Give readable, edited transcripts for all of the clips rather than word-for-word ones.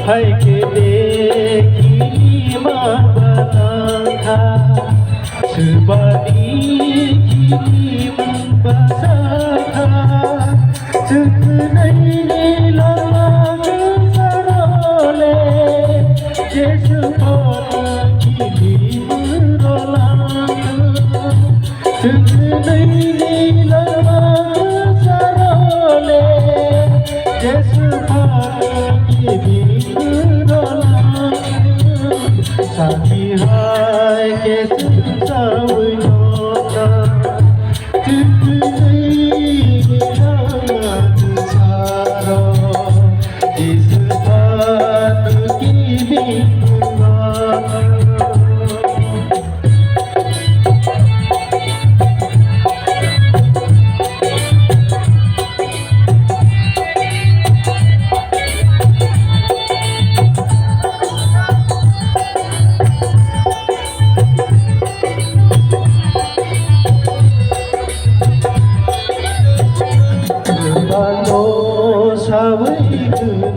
हायके देखी माबनाखा सुबादी की बसाखा चुप नहीं लाग सरोले जेसु की रोला चुप नहीं लाग सरोले जेसु की साथी हाय के सावयोना चुप नहीं रात सारा इस बात की बिना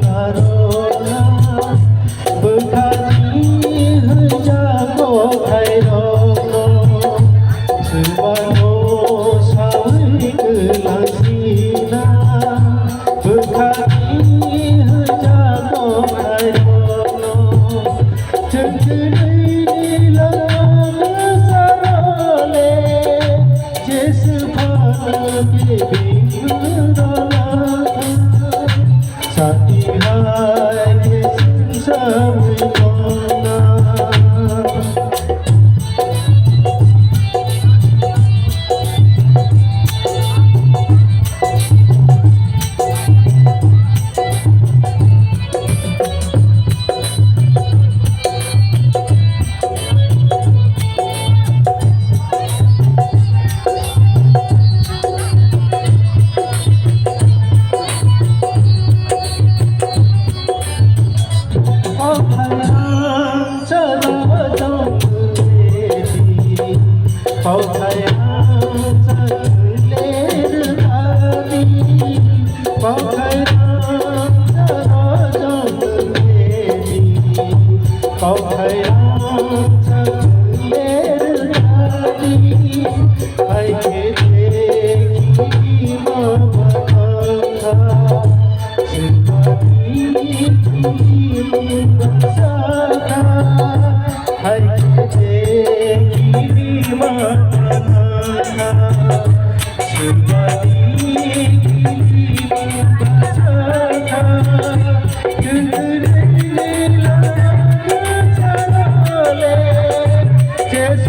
नारोना बखानी जागो खायरो सुबानो सावैक लांसिना बखानी जागो खायरो चंदनी लाग सरोले जिस भाग्य बिगड़ला साथी हाय के सावयोना Yes,